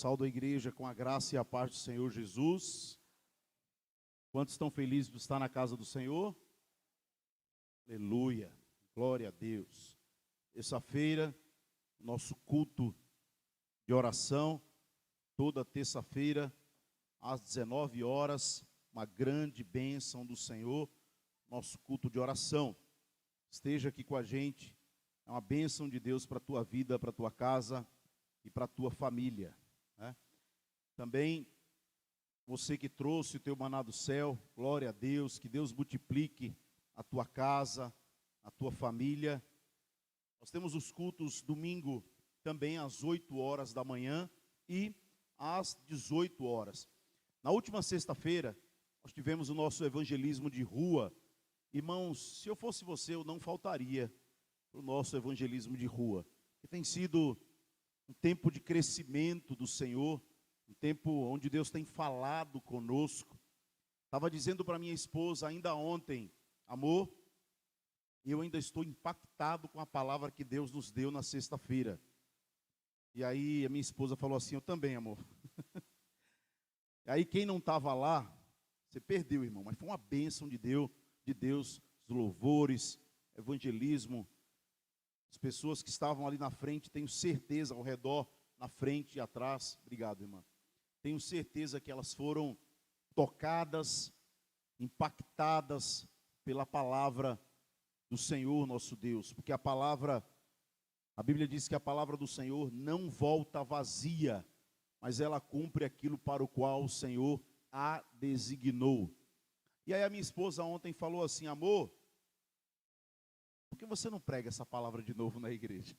Saúdo a igreja com a graça e a paz do Senhor Jesus. Quantos estão felizes de estar na casa do Senhor? Aleluia, glória a Deus. Terça-feira, nosso culto de oração, toda terça-feira, às 19 horas, uma grande bênção do Senhor, nosso culto de oração. Esteja aqui com a gente, é uma bênção de Deus para a tua vida, para a tua casa e para a tua família, né? Também, você que trouxe o teu maná do céu, glória a Deus, que Deus multiplique a tua casa, a tua família. Nós temos os cultos domingo também às 8 horas da manhã e às 18 horas. Na última sexta-feira, nós tivemos o nosso evangelismo de rua. Irmãos, se eu fosse você, eu não faltaria para o nosso evangelismo de rua, que tem sido um tempo de crescimento do Senhor, um tempo onde Deus tem falado conosco. Estava dizendo para minha esposa ainda ontem, amor, eu ainda estou impactado com a palavra que Deus nos deu na sexta-feira. E aí a minha esposa falou assim, eu também, amor. E aí quem não estava lá, você perdeu, irmão, mas foi uma bênção de Deus, os louvores, evangelismo. As pessoas que estavam ali na frente, tenho certeza, ao redor, na frente e atrás, obrigado, irmã. Tenho certeza que elas foram tocadas, impactadas pela palavra do Senhor nosso Deus, porque a Bíblia diz que a palavra do Senhor não volta vazia, mas ela cumpre aquilo para o qual o Senhor a designou. E aí a minha esposa ontem falou assim, amor, por que você não prega essa palavra de novo na igreja?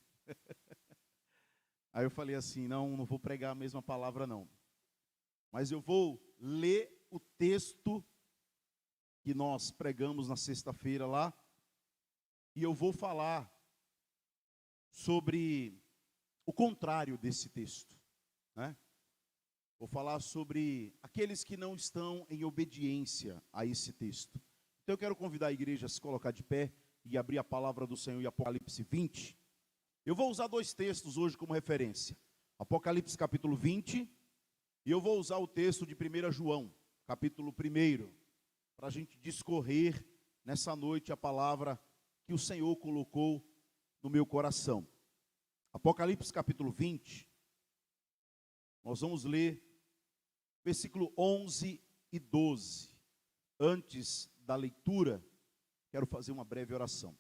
Aí eu falei assim, não vou pregar a mesma palavra não, mas eu vou ler o texto que nós pregamos na sexta-feira lá, e eu vou falar sobre o contrário desse texto, né? Vou falar sobre aqueles que não estão em obediência a esse texto. Então eu quero convidar a igreja a se colocar de pé e abrir a palavra do Senhor em Apocalipse 20. Eu vou usar dois textos hoje como referência. Apocalipse capítulo 20, e eu vou usar o texto de 1 João, capítulo 1, para a gente discorrer nessa noite a palavra que o Senhor colocou no meu coração. Apocalipse capítulo 20, nós vamos ler versículo 11 e 12. Antes da leitura, quero fazer uma breve oração.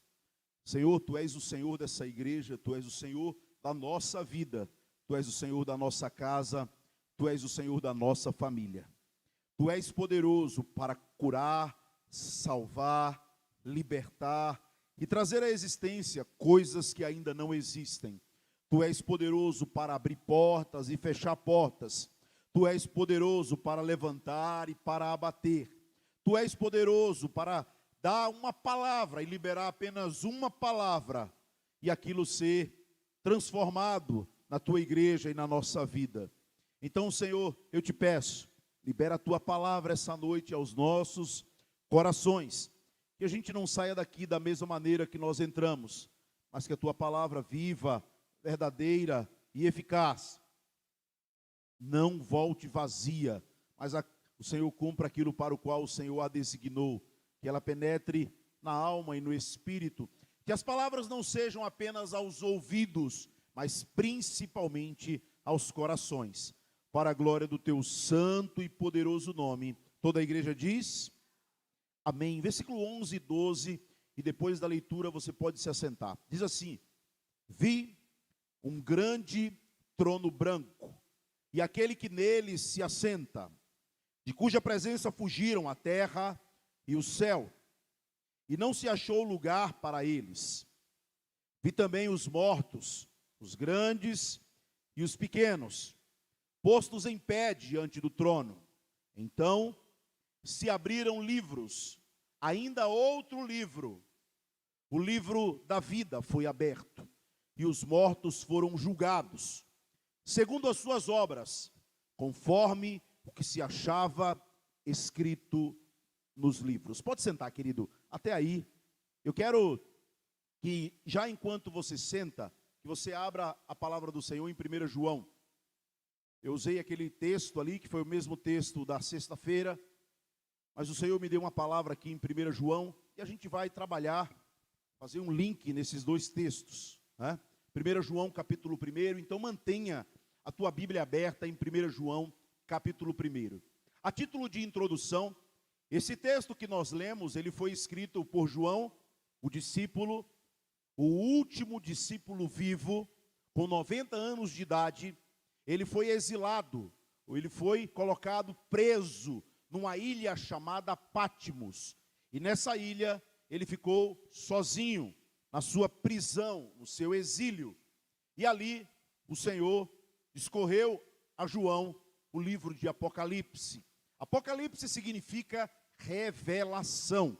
Senhor, Tu és o Senhor dessa igreja, Tu és o Senhor da nossa vida, Tu és o Senhor da nossa casa, Tu és o Senhor da nossa família. Tu és poderoso para curar, salvar, libertar e trazer à existência coisas que ainda não existem. Tu és poderoso para abrir portas e fechar portas. Tu és poderoso para levantar e para abater. Tu és poderoso para dar uma palavra e liberar apenas uma palavra e aquilo ser transformado na Tua igreja e na nossa vida. Então, Senhor, eu te peço, libera a Tua palavra essa noite aos nossos corações. Que a gente não saia daqui da mesma maneira que nós entramos, mas que a Tua palavra viva, verdadeira e eficaz não volte vazia, mas o Senhor cumpra aquilo para o qual o Senhor a designou, que ela penetre na alma e no espírito, que as palavras não sejam apenas aos ouvidos, mas principalmente aos corações, para a glória do Teu santo e poderoso nome. Toda a igreja diz, amém. Versículo 11 e 12, e depois da leitura você pode se assentar. Diz assim, vi um grande trono branco, e aquele que nele se assenta, de cuja presença fugiram a terra e o céu, e não se achou lugar para eles. Vi também os mortos, os grandes e os pequenos, postos em pé diante do trono. Então se abriram livros, ainda outro livro, o livro da vida foi aberto, e os mortos foram julgados, segundo as suas obras, conforme o que se achava escrito nos livros. Pode sentar, querido. Até aí, eu quero que, já enquanto você senta, que você abra a palavra do Senhor em 1 João. Eu usei aquele texto ali, que foi o mesmo texto da sexta-feira, mas o Senhor me deu uma palavra aqui em 1 João, e a gente vai trabalhar, fazer um link nesses dois textos, né? 1 João capítulo 1, então mantenha a tua Bíblia aberta em 1 João capítulo 1. A título de introdução, esse texto que nós lemos, ele foi escrito por João, o discípulo, o último discípulo vivo, com 90 anos de idade. Ele foi exilado, ou ele foi colocado preso numa ilha chamada Patmos. E nessa ilha ele ficou sozinho, na sua prisão, no seu exílio. E ali o Senhor discorreu a João o livro de Apocalipse. Apocalipse significa revelação.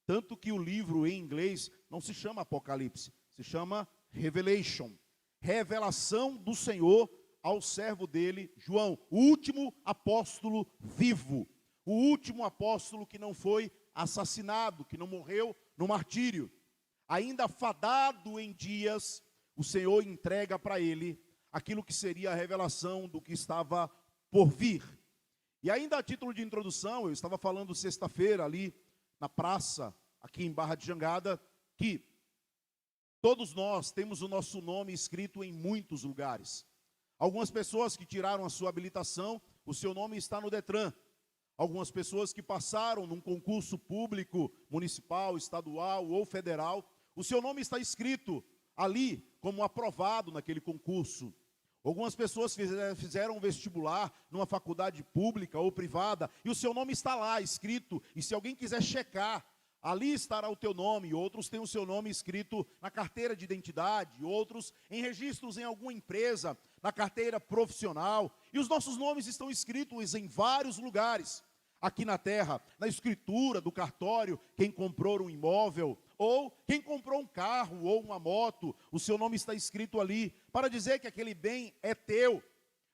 Tanto que o livro em inglês não se chama Apocalipse, se chama Revelation. Revelação do Senhor ao servo dele, João, o último apóstolo vivo. O último apóstolo que não foi assassinado, que não morreu no martírio. Ainda fadado em dias, o Senhor entrega para ele aquilo que seria a revelação do que estava por vir. E ainda a título de introdução, eu estava falando sexta-feira ali na praça, aqui em Barra de Jangada, que todos nós temos o nosso nome escrito em muitos lugares. Algumas pessoas que tiraram a sua habilitação, o seu nome está no Detran. Algumas pessoas que passaram num concurso público, municipal, estadual ou federal, o seu nome está escrito ali como aprovado naquele concurso. Algumas pessoas fizeram um vestibular numa faculdade pública ou privada e o seu nome está lá escrito. E se alguém quiser checar, ali estará o teu nome. Outros têm o seu nome escrito na carteira de identidade, outros em registros em alguma empresa, na carteira profissional. E os nossos nomes estão escritos em vários lugares. Aqui na terra, na escritura do cartório, quem comprou um imóvel, ou quem comprou um carro ou uma moto, o seu nome está escrito ali, para dizer que aquele bem é teu.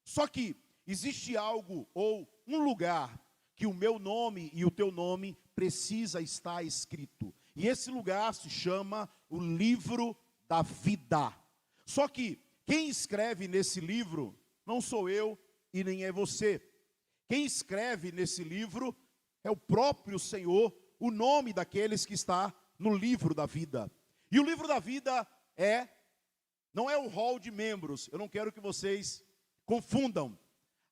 Só que existe algo, ou um lugar, que o meu nome e o teu nome precisa estar escrito. E esse lugar se chama o livro da vida. Só que quem escreve nesse livro não sou eu e nem é você. Quem escreve nesse livro é o próprio Senhor, o nome daqueles que está no livro da vida. E o livro da vida não é o hall de membros. Eu não quero que vocês confundam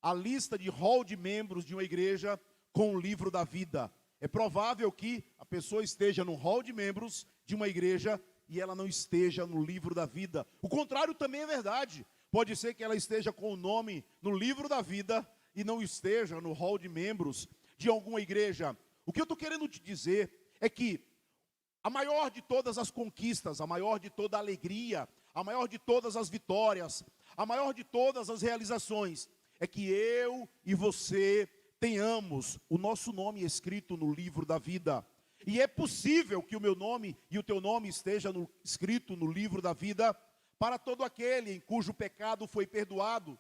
a lista de hall de membros de uma igreja com o livro da vida. É provável que a pessoa esteja no hall de membros de uma igreja e ela não esteja no livro da vida. O contrário também é verdade. Pode ser que ela esteja com o nome no livro da vida e não esteja no hall de membros de alguma igreja. O que eu estou querendo te dizer é que a maior de todas as conquistas, a maior de toda a alegria, a maior de todas as vitórias, a maior de todas as realizações, é que eu e você tenhamos o nosso nome escrito no livro da vida. E é possível que o meu nome e o teu nome esteja escrito no livro da vida para todo aquele em cujo pecado foi perdoado,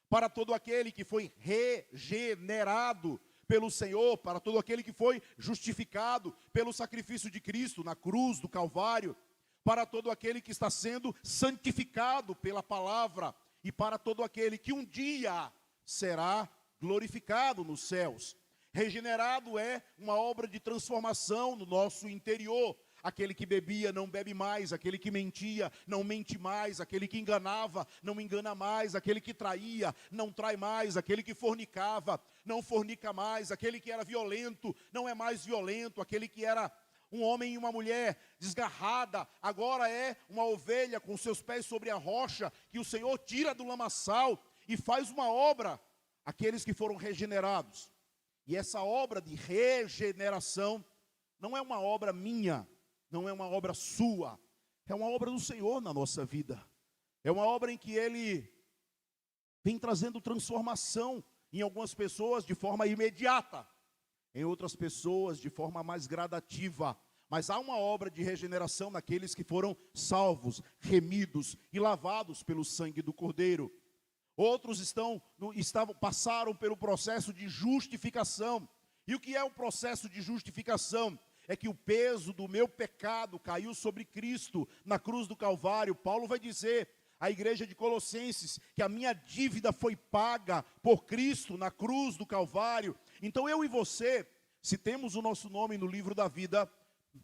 para todo aquele que foi regenerado pelo Senhor, para todo aquele que foi justificado pelo sacrifício de Cristo na cruz do Calvário, para todo aquele que está sendo santificado pela palavra e para todo aquele que um dia será glorificado nos céus. Regenerado é uma obra de transformação no nosso interior. Aquele que bebia não bebe mais, aquele que mentia não mente mais, aquele que enganava não engana mais, aquele que traía não trai mais, aquele que fornicava não fornica mais, aquele que era violento não é mais violento, aquele que era um homem e uma mulher desgarrada, agora é uma ovelha com seus pés sobre a rocha, que o Senhor tira do lamaçal e faz uma obra, aqueles que foram regenerados. E essa obra de regeneração não é uma obra minha, não é uma obra sua, é uma obra do Senhor na nossa vida. É uma obra em que Ele vem trazendo transformação em algumas pessoas de forma imediata, em outras pessoas de forma mais gradativa. Mas há uma obra de regeneração naqueles que foram salvos, remidos e lavados pelo sangue do Cordeiro. Outros passaram pelo processo de justificação. E o que é o processo de justificação? É que o peso do meu pecado caiu sobre Cristo na cruz do Calvário. Paulo vai dizer, à igreja de Colossenses que a minha dívida foi paga por Cristo na cruz do Calvário. Então eu e você, se temos o nosso nome no livro da vida,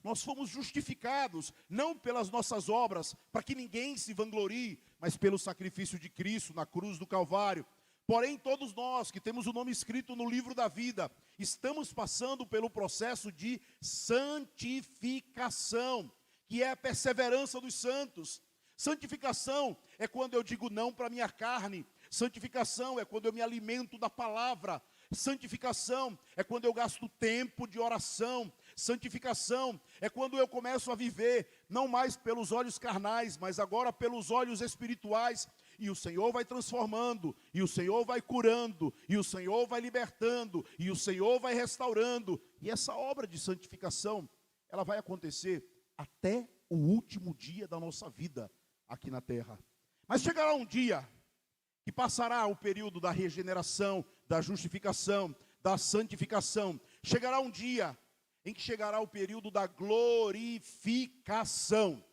nós fomos justificados, não pelas nossas obras, para que ninguém se vanglorie, mas pelo sacrifício de Cristo na cruz do Calvário. Porém, todos nós que temos o nome escrito no livro da vida, estamos passando pelo processo de santificação, que é a perseverança dos santos. Santificação é quando eu digo não para a minha carne. Santificação é quando eu me alimento da palavra. Santificação é quando eu gasto tempo de oração. Santificação é quando eu começo a viver, não mais pelos olhos carnais, mas agora pelos olhos espirituais. E o Senhor vai transformando, e o Senhor vai curando, e o Senhor vai libertando, e o Senhor vai restaurando. E essa obra de santificação, ela vai acontecer até o último dia da nossa vida aqui na terra. Mas chegará um dia que passará o período da regeneração, da justificação, da santificação. Chegará um dia em que chegará o período da glorificação.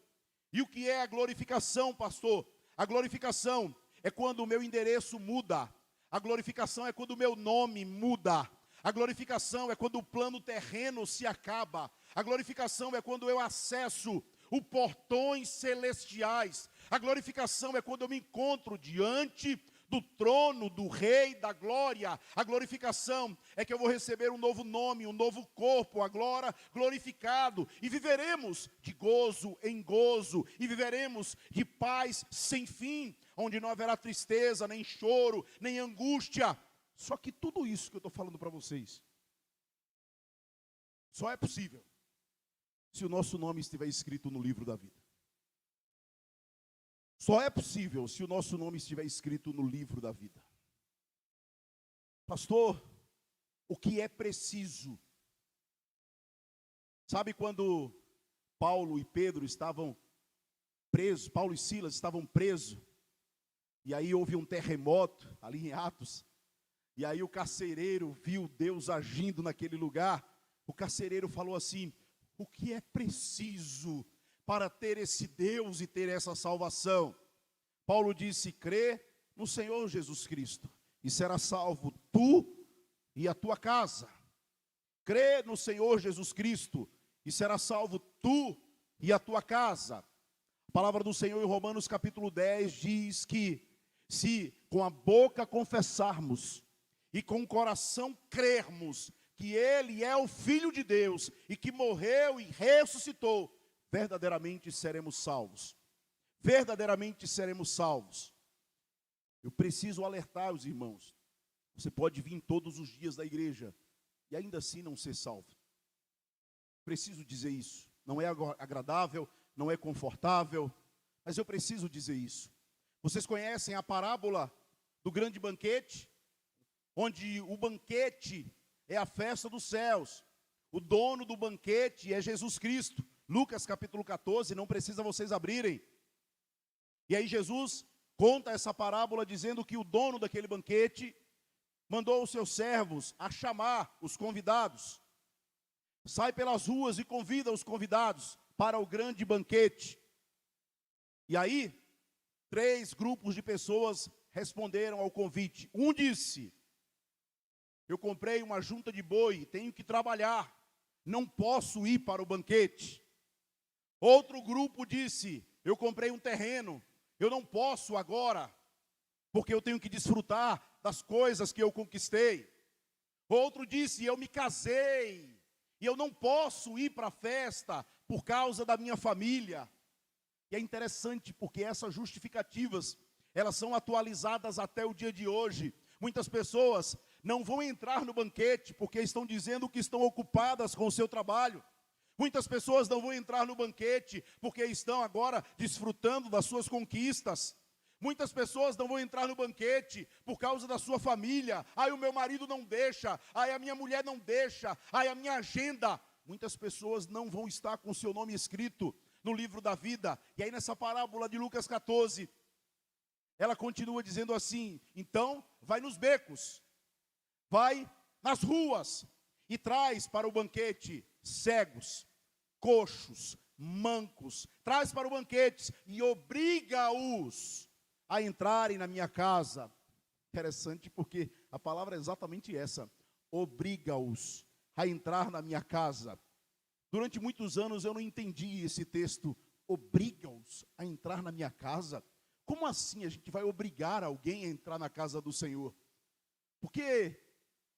E o que é a glorificação, pastor? A glorificação é quando o meu endereço muda. A glorificação é quando o meu nome muda. A glorificação é quando o plano terreno se acaba. A glorificação é quando eu acesso os portões celestiais. A glorificação é quando eu me encontro diante do trono do Rei da Glória. A glorificação é que eu vou receber um novo nome, um novo corpo, agora glorificado. E viveremos de gozo em gozo, e viveremos de paz sem fim, onde não haverá tristeza, nem choro, nem angústia. Só que tudo isso que eu estou falando para vocês, só é possível se o nosso nome estiver escrito no livro da vida. Só é possível se o nosso nome estiver escrito no livro da vida. Pastor, o que é preciso? Sabe quando Paulo e Pedro estavam presos, Paulo e Silas estavam presos, e aí houve um terremoto ali em Atos, e aí o carcereiro viu Deus agindo naquele lugar. O carcereiro falou assim: o que é preciso para ter esse Deus e ter essa salvação? Paulo disse: crê no Senhor Jesus Cristo, e será salvo tu e a tua casa. Crê no Senhor Jesus Cristo, e será salvo tu e a tua casa. A palavra do Senhor em Romanos capítulo 10 diz que se com a boca confessarmos e com o coração crermos que Ele é o Filho de Deus e que morreu e ressuscitou, verdadeiramente seremos salvos. Verdadeiramente seremos salvos. Eu preciso alertar os irmãos. Você pode vir todos os dias da igreja e ainda assim não ser salvo. Preciso dizer isso. Não é agradável, não é confortável, mas eu preciso dizer isso. Vocês conhecem a parábola do grande banquete? Onde o banquete é a festa dos céus. O dono do banquete é Jesus Cristo. Lucas capítulo 14, não precisa vocês abrirem. E aí Jesus conta essa parábola dizendo que o dono daquele banquete mandou os seus servos a chamar os convidados. Sai pelas ruas e convida os convidados para o grande banquete. E aí, 3 grupos de pessoas responderam ao convite. Um disse: eu comprei uma junta de boi, tenho que trabalhar, não posso ir para o banquete. Outro grupo disse: eu comprei um terreno, eu não posso agora, porque eu tenho que desfrutar das coisas que eu conquistei. Outro disse: eu me casei, e eu não posso ir para a festa por causa da minha família. E é interessante porque essas justificativas, elas são atualizadas até o dia de hoje. Muitas pessoas não vão entrar no banquete porque estão dizendo que estão ocupadas com o seu trabalho. Muitas pessoas não vão entrar no banquete porque estão agora desfrutando das suas conquistas. Muitas pessoas não vão entrar no banquete por causa da sua família. Ai, o meu marido não deixa. Ai, a minha mulher não deixa. Ai, a minha agenda. Muitas pessoas não vão estar com o seu nome escrito no livro da vida. E aí nessa parábola de Lucas 14, ela continua dizendo assim: então vai nos becos, vai nas ruas e traz para o banquete cegos, coxos, mancos, traz para o banquete e obriga-os a entrarem na minha casa. Interessante porque a palavra é exatamente essa: obriga-os a entrar na minha casa. Durante muitos anos eu não entendi esse texto, obriga-os a entrar na minha casa. Como assim a gente vai obrigar alguém a entrar na casa do Senhor? Porque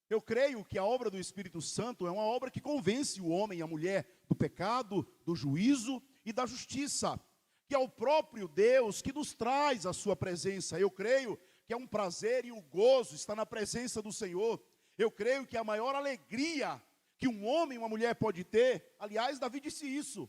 eu creio que a obra do Espírito Santo é uma obra que convence o homem e a mulher do pecado, do juízo e da justiça, que é o próprio Deus que nos traz a sua presença. Eu creio que é um prazer e um gozo estar na presença do Senhor. Eu creio que a maior alegria que um homem e uma mulher pode ter, aliás, Davi disse isso: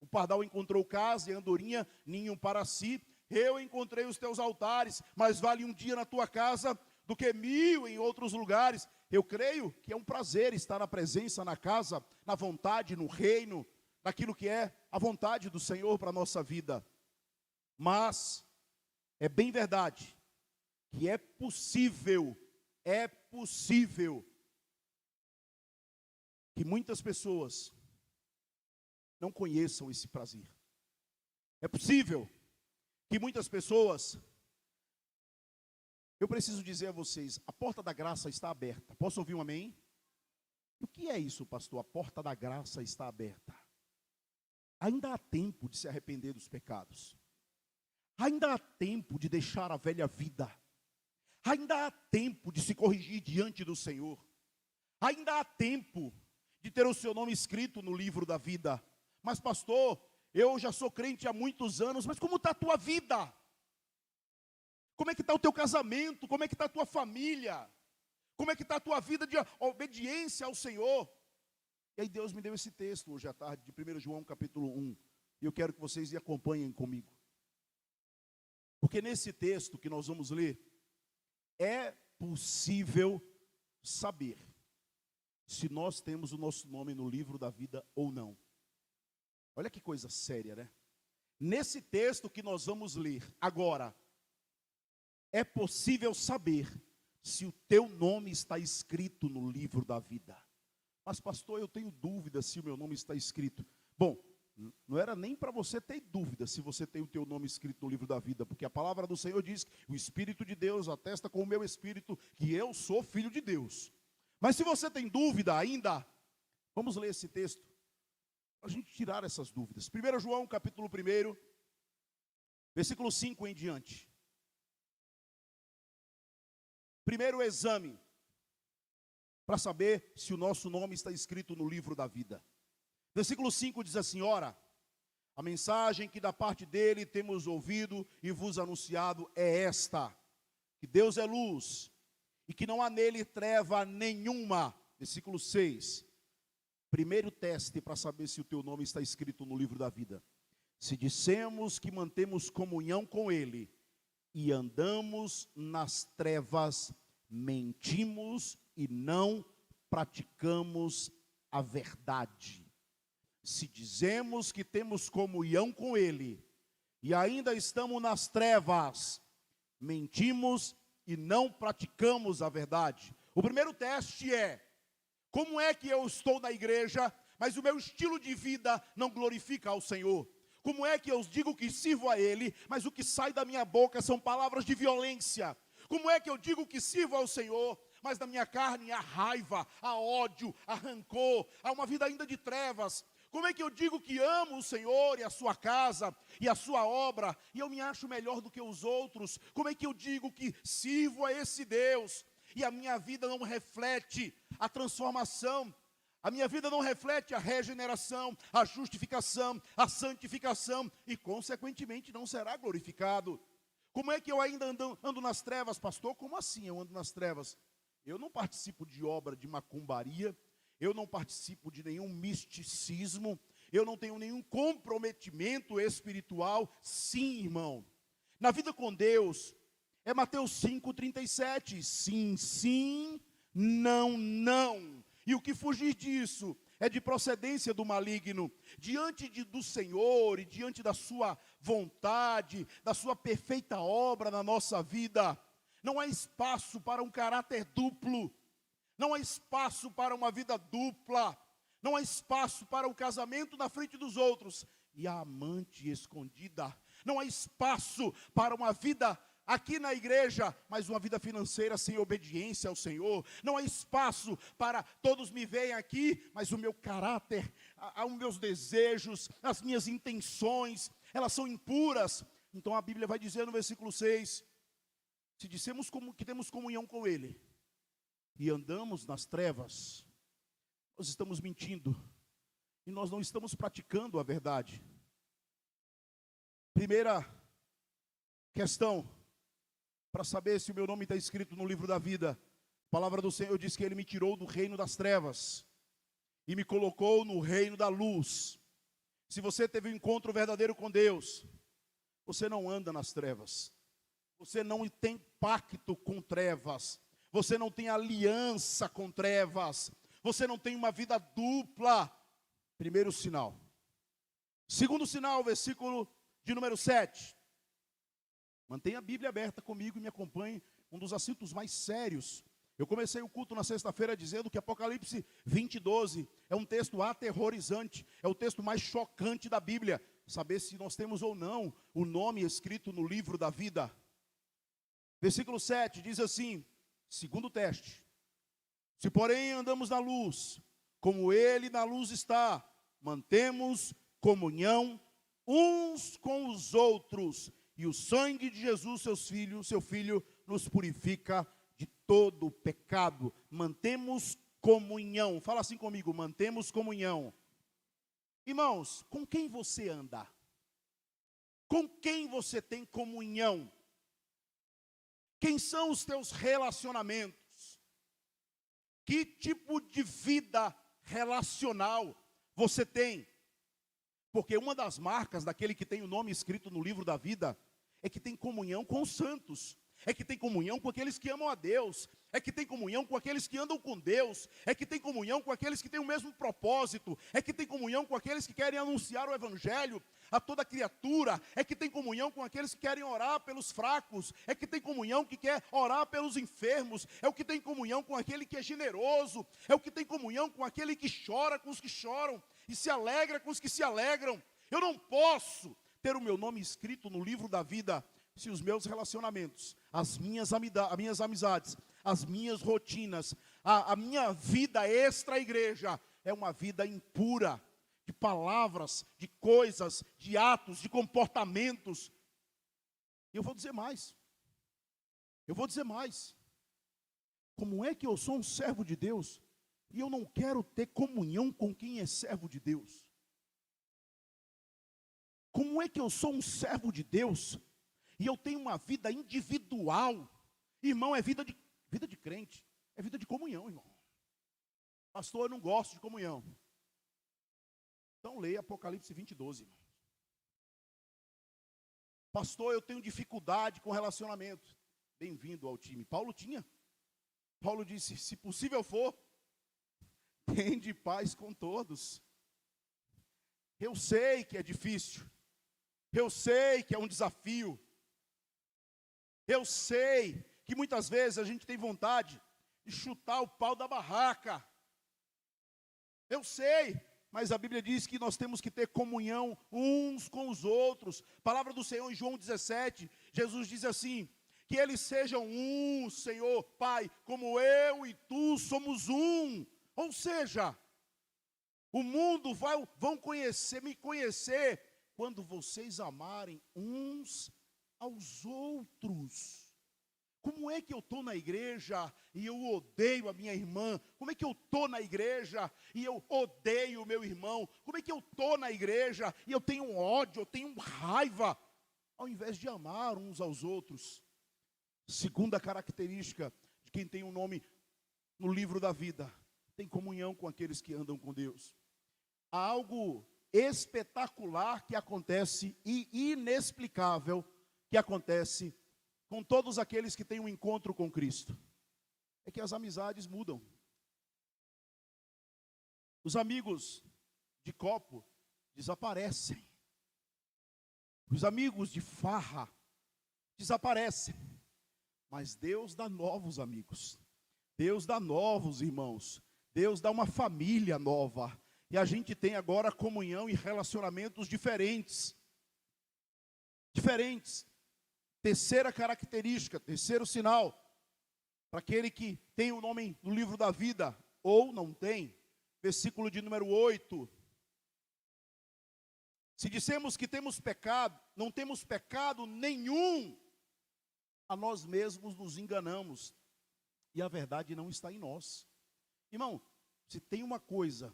o pardal encontrou casa e a andorinha ninho para si. Eu encontrei os teus altares, mas vale um dia na tua casa do que 1000 em outros lugares. Eu creio que é um prazer estar na presença, na casa, na vontade, no reino, naquilo que é a vontade do Senhor para a nossa vida. Mas é bem verdade que é possível que muitas pessoas não conheçam esse prazer. É possível que muitas pessoas, eu preciso dizer a vocês, a porta da graça está aberta. Posso ouvir um amém? O que é isso, pastor? A porta da graça está aberta. Ainda há tempo de se arrepender dos pecados. Ainda há tempo de deixar a velha vida. Ainda há tempo de se corrigir diante do Senhor. Ainda há tempo de ter o seu nome escrito no livro da vida. Mas pastor, eu já sou crente há muitos anos, mas como está a tua vida? Como é que está o teu casamento? Como é que está a tua família? Como é que está a tua vida de obediência ao Senhor? E aí Deus me deu esse texto hoje à tarde, de 1 João capítulo 1. E eu quero que vocês acompanhem comigo. Porque nesse texto que nós vamos ler, é possível saber se nós temos o nosso nome no livro da vida ou não. Olha que coisa séria, né? Nesse texto que nós vamos ler agora, é possível saber se o teu nome está escrito no livro da vida. Mas pastor, eu tenho dúvida se o meu nome está escrito. Bom, não era nem para você ter dúvida se você tem o teu nome escrito no livro da vida, porque a palavra do Senhor diz que o Espírito de Deus atesta com o meu espírito que eu sou filho de Deus. Mas se você tem dúvida ainda, vamos ler esse texto, para a gente tirar essas dúvidas. 1 João capítulo 1, versículo 5 em diante. Primeiro exame, para saber se o nosso nome está escrito no livro da vida. Versículo 5 diz assim: ora, a mensagem que da parte dele temos ouvido e vos anunciado é esta, que Deus é luz, e que não há nele treva nenhuma. Versículo 6, primeiro teste para saber se o teu nome está escrito no livro da vida. Se dissemos que mantemos comunhão com ele, e andamos nas trevas, mentimos e não praticamos a verdade. Se dizemos que temos comunhão com ele, e ainda estamos nas trevas, mentimos e não praticamos a verdade. O primeiro teste é: como é que eu estou na igreja, mas o meu estilo de vida não glorifica ao Senhor? Como é que eu digo que sirvo a Ele, mas o que sai da minha boca são palavras de violência? Como é que eu digo que sirvo ao Senhor, mas na minha carne há raiva, há ódio, há rancor, há uma vida ainda de trevas? Como é que eu digo que amo o Senhor e a sua casa e a sua obra, e eu me acho melhor do que os outros? Como é que eu digo que sirvo a esse Deus, e a minha vida não reflete a transformação? A minha vida não reflete a regeneração, a justificação, a santificação, e consequentemente não será glorificado. Como é que eu ainda ando nas trevas, pastor? Como assim eu ando nas trevas? Eu não participo de obra de macumbaria, eu não participo de nenhum misticismo, eu não tenho nenhum comprometimento espiritual. Sim, irmão, na vida com Deus, é Mateus 5,37, sim, sim, não, não. E o que fugir disso é de procedência do maligno. Diante do Senhor e diante da sua vontade, da sua perfeita obra na nossa vida, não há espaço para um caráter duplo, não há espaço para uma vida dupla, não há espaço para o casamento na frente dos outros e a amante escondida. Não há espaço para uma vida aqui na igreja, mas uma vida financeira sem obediência ao Senhor. Não há espaço para todos me veem aqui, mas o meu caráter, os meus desejos, as minhas intenções, elas são impuras. Então a Bíblia vai dizer no versículo 6, se dissemos que temos comunhão com Ele, e andamos nas trevas, nós estamos mentindo, e nós não estamos praticando a verdade. Primeira questão, para saber se o meu nome está escrito no livro da vida, a palavra do Senhor diz que Ele me tirou do reino das trevas, e me colocou no reino da luz. Se você teve um encontro verdadeiro com Deus, você não anda nas trevas, você não tem pacto com trevas, você não tem aliança com trevas, você não tem uma vida dupla. Primeiro sinal. Segundo sinal, versículo de número 7. Mantenha a Bíblia aberta comigo e me acompanhe, um dos assuntos mais sérios. Eu comecei o culto na sexta-feira dizendo que Apocalipse 20:12 é um texto aterrorizante, é o texto mais chocante da Bíblia. Saber se nós temos ou não o nome escrito no livro da vida. Versículo 7 diz assim, segundo teste: se porém andamos na luz, como Ele na luz está, mantemos comunhão uns com os outros, e o sangue de Jesus, seu Filho, nos purifica de todo pecado. Mantemos comunhão. Fala assim comigo, mantemos comunhão. Irmãos, com quem você anda? Com quem você tem comunhão? Quem são os teus relacionamentos? Que tipo de vida relacional você tem? Porque uma das marcas daquele que tem o nome escrito no livro da vida é que tem comunhão com os santos, é que tem comunhão com aqueles que amam a Deus, é que tem comunhão com aqueles que andam com Deus, é que tem comunhão com aqueles que têm o mesmo propósito, é que tem comunhão com aqueles que querem anunciar o Evangelho a toda criatura, é que tem comunhão com aqueles que querem orar pelos fracos, é que tem comunhão que quer orar pelos enfermos, é o que tem comunhão com aquele que é generoso, é o que tem comunhão com aquele que chora com os que choram, e se alegra com os que se alegram. Eu não posso ter o meu nome escrito no livro da vida se os meus relacionamentos, as minhas amizades, as minhas rotinas, a minha vida extra-igreja é uma vida impura, de palavras, de coisas, de atos, de comportamentos. E eu vou dizer mais. Como é que eu sou um servo de Deus e eu não quero ter comunhão com quem é servo de Deus? Como é que eu sou um servo de Deus e eu tenho uma vida individual? Irmão, é vida de crente, é vida de comunhão, irmão. Pastor, eu não gosto de comunhão. Então leia Apocalipse 20:12, irmão. Pastor, eu tenho dificuldade com relacionamento. Bem-vindo ao time. Paulo tinha. Paulo disse, se possível for, tende paz com todos. Eu sei que é difícil. Eu sei que é um desafio. Eu sei que muitas vezes a gente tem vontade de chutar o pau da barraca. Eu sei, mas a Bíblia diz que nós temos que ter comunhão uns com os outros. Palavra do Senhor em João 17, Jesus diz assim, que eles sejam um, Senhor, Pai, como eu e tu somos um. Ou seja, o mundo vão me conhecer, quando vocês amarem uns aos outros. Como é que eu estou na igreja e eu odeio a minha irmã? Como é que eu estou na igreja e eu odeio o meu irmão? Como é que eu estou na igreja e eu tenho ódio, eu tenho raiva? Ao invés de amar uns aos outros. Segunda característica de quem tem um nome no livro da vida, tem comunhão com aqueles que andam com Deus. Há algo espetacular que acontece e inexplicável que acontece com todos aqueles que têm um encontro com Cristo. É que as amizades mudam. Os amigos de copo desaparecem. Os amigos de farra desaparecem. Mas Deus dá novos amigos. Deus dá novos irmãos. Deus dá uma família nova. E a gente tem agora comunhão e relacionamentos diferentes. diferentes. Terceira característica, terceiro sinal, para aquele que tem o nome no livro da vida, ou não tem, versículo de número 8. Se dissemos que temos pecado, não temos pecado nenhum, a nós mesmos nos enganamos, e a verdade não está em nós. Irmão, se tem uma coisa,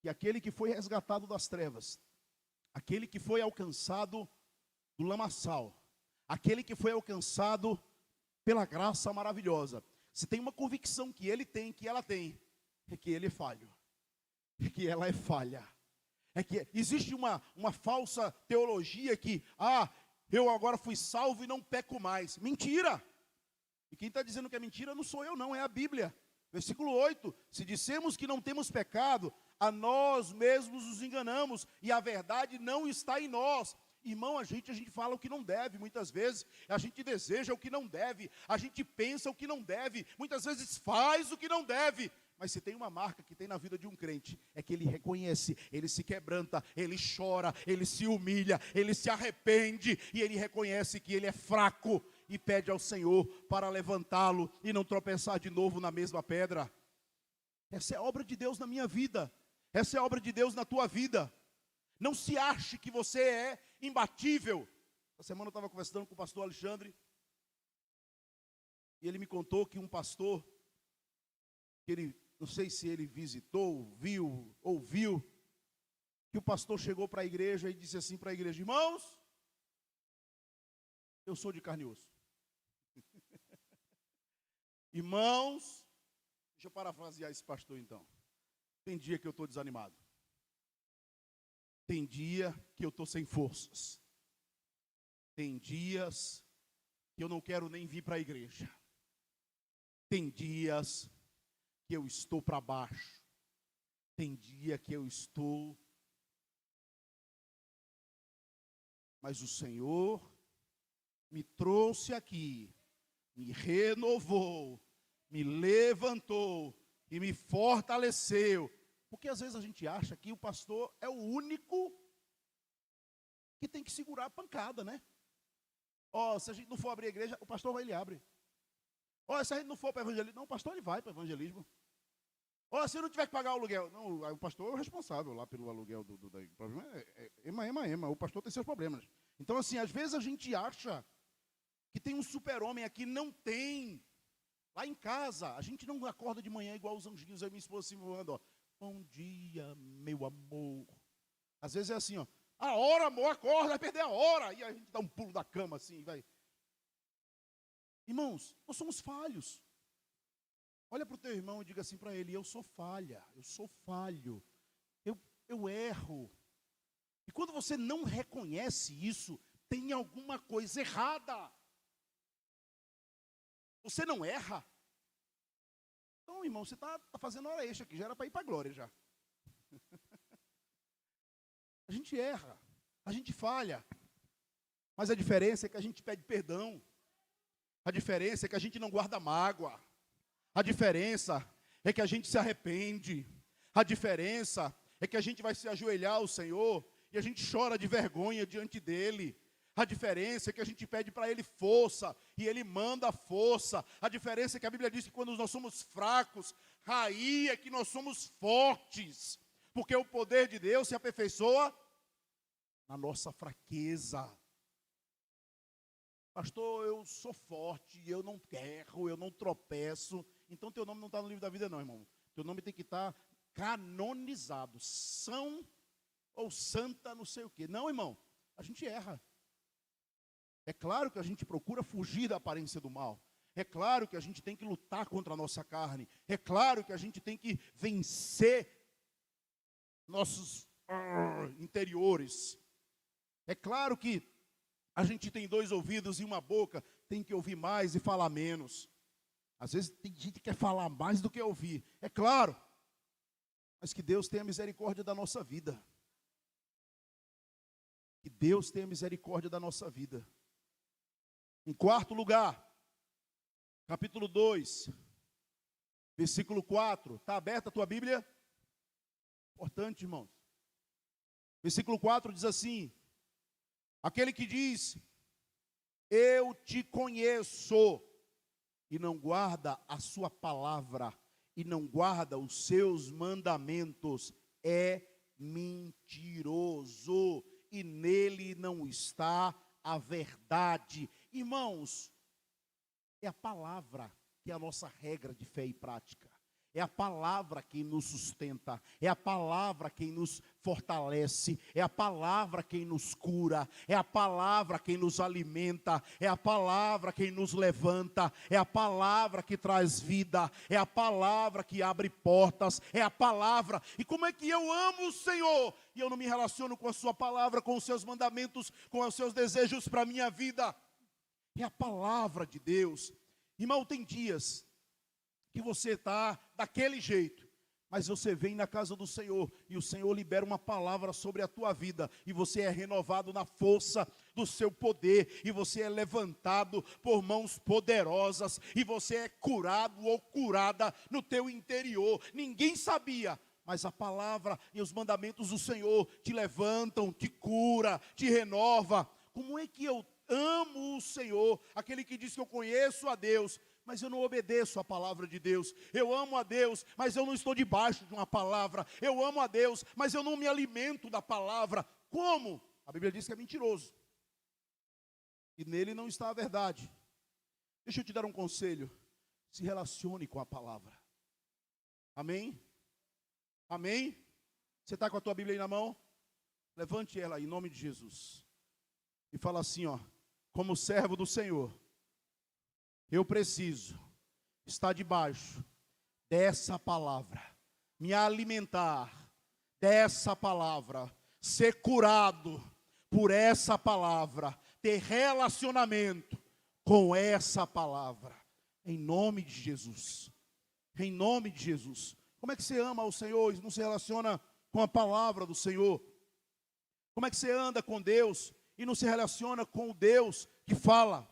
que aquele que foi resgatado das trevas, aquele que foi alcançado do lamaçal, aquele que foi alcançado pela graça maravilhosa, se tem uma convicção que ele tem, que ela tem, é que ele é falho, é que ela é falha. É que existe uma falsa teologia que, eu agora fui salvo e não peco mais. Mentira! E quem está dizendo que é mentira não sou eu não, é a Bíblia. Versículo 8, se dissemos que não temos pecado, a nós mesmos nos enganamos, e a verdade não está em nós. Irmão, a gente fala o que não deve, muitas vezes, a gente deseja o que não deve, a gente pensa o que não deve, muitas vezes faz o que não deve. Mas se tem uma marca que tem na vida de um crente, é que ele reconhece, ele se quebranta, ele chora, ele se humilha, ele se arrepende, e ele reconhece que ele é fraco, e pede ao Senhor para levantá-lo, e não tropeçar de novo na mesma pedra. Essa é a obra de Deus na minha vida, essa é a obra de Deus na tua vida. Não se ache que você é imbatível. Essa semana eu estava conversando com o pastor Alexandre, e ele me contou que um pastor, que ele, não sei se ele visitou, viu, ouviu, que o pastor chegou para a igreja e disse assim para a igreja: irmãos, eu sou de carne e osso. Irmãos, deixa eu parafrasear esse pastor então. Tem dia que eu estou desanimado. Tem dia que eu estou sem forças. Tem dias que eu não quero nem vir para a igreja. Tem dias que eu estou para baixo. Tem dia que eu estou. Mas o Senhor me trouxe aqui, me renovou, me levantou e me fortaleceu. Porque às vezes a gente acha que o pastor é o único que tem que segurar a pancada, né? Se a gente não for abrir a igreja, o pastor vai e ele abre. Se a gente não for para evangelismo, não, o pastor ele vai para evangelismo. Se eu não tiver que pagar o aluguel, não, o pastor é o responsável lá pelo aluguel o problema é ema, o pastor tem seus problemas. Então assim, às vezes a gente acha que tem um super-homem aqui, não tem. Lá em casa, a gente não acorda de manhã igual os anjinhos, aí minha esposa assim voando, bom dia, meu amor. Às vezes é assim, a hora, amor, acorda, vai perder a hora. E a gente dá um pulo da cama assim, vai. Irmãos, nós somos falhos. Olha para o teu irmão e diga assim para ele: eu sou falha, eu sou falho, eu erro. E quando você não reconhece isso, tem alguma coisa errada. Você não erra. Então, irmão, você está fazendo hora extra aqui, já era para ir para a glória já. A gente erra, a gente falha, mas a diferença é que a gente pede perdão, a diferença é que a gente não guarda mágoa, a diferença é que a gente se arrepende, a diferença é que a gente vai se ajoelhar ao Senhor e a gente chora de vergonha diante dEle. A diferença é que a gente pede para Ele força, e Ele manda força. A diferença é que a Bíblia diz que quando nós somos fracos, aí é que nós somos fortes. Porque o poder de Deus se aperfeiçoa na nossa fraqueza. Pastor, eu sou forte, eu não erro, eu não tropeço. Então teu nome não está no livro da vida não, irmão. Teu nome tem que estar canonizado. São ou santa não sei o quê. Não, irmão, a gente erra. É claro que a gente procura fugir da aparência do mal. É claro que a gente tem que lutar contra a nossa carne. É claro que a gente tem que vencer nossos interiores. É claro que a gente tem 2 ouvidos e uma boca, tem que ouvir mais e falar menos. Às vezes tem gente que quer falar mais do que ouvir. É claro. Mas que Deus tenha misericórdia da nossa vida. Que Deus tenha misericórdia da nossa vida. Em quarto lugar, capítulo 2, versículo 4. Está aberta a tua Bíblia? Importante, irmãos. Versículo 4 diz assim: Aquele que diz, eu te conheço, e não guarda a sua palavra, e não guarda os seus mandamentos, é mentiroso, e nele não está a verdade. Irmãos, é a palavra que é a nossa regra de fé e prática. É a palavra quem nos sustenta, é a palavra quem nos fortalece, é a palavra quem nos cura, é a palavra quem nos alimenta, é a palavra quem nos levanta, é a palavra que traz vida, é a palavra que abre portas, é a palavra. E como é que eu amo o Senhor e eu não me relaciono com a sua palavra, com os seus mandamentos, com os seus desejos para a minha vida? É a palavra de Deus. Irmão, tem dias que você está daquele jeito, mas você vem na casa do Senhor, e o Senhor libera uma palavra sobre a tua vida, e você é renovado na força do seu poder, e você é levantado por mãos poderosas, e você é curado ou curada no teu interior. Ninguém sabia, mas a palavra e os mandamentos do Senhor te levantam, te cura, te renova. Como é que eu amo o Senhor? Aquele que diz que eu conheço a Deus, mas eu não obedeço a palavra de Deus. Eu amo a Deus, mas eu não estou debaixo de uma palavra. Eu amo a Deus, mas eu não me alimento da palavra. Como? A Bíblia diz que é mentiroso, e nele não está a verdade. Deixa eu te dar um conselho: se relacione com a palavra. Amém? Amém? Você está com a tua Bíblia aí na mão? Levante ela aí, em nome de Jesus, e fala assim, ó: como servo do Senhor, eu preciso estar debaixo dessa palavra, me alimentar dessa palavra, ser curado por essa palavra, ter relacionamento com essa palavra, em nome de Jesus. Em nome de Jesus. Como é que você ama o Senhor e não se relaciona com a palavra do Senhor? Como é que você anda com Deus e não se relaciona com o Deus que fala?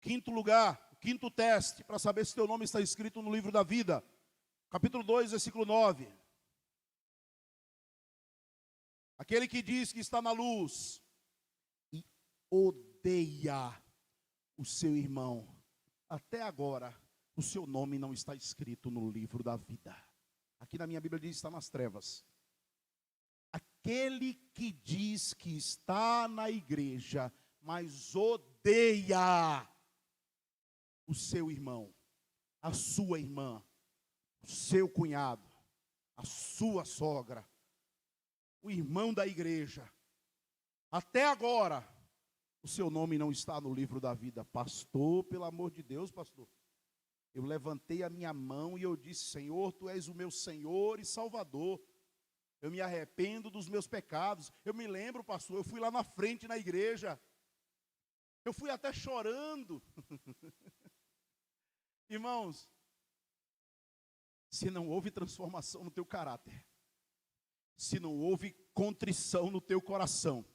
Quinto lugar, quinto teste, para saber se teu nome está escrito no livro da vida. Capítulo 2, versículo 9. Aquele que diz que está na luz e odeia o seu irmão, até agora o seu nome não está escrito no livro da vida. Aqui na minha Bíblia diz que está nas trevas. Aquele que diz que está na igreja, mas odeia o seu irmão, a sua irmã, o seu cunhado, a sua sogra, o irmão da igreja, até agora o seu nome não está no livro da vida. Pastor, pelo amor de Deus, pastor, eu levantei a minha mão e eu disse: Senhor, tu és o meu Senhor e Salvador, eu me arrependo dos meus pecados. Eu me lembro, pastor, eu fui lá na frente na igreja, eu fui até chorando. Irmãos, se não houve transformação no teu caráter, se não houve contrição no teu coração,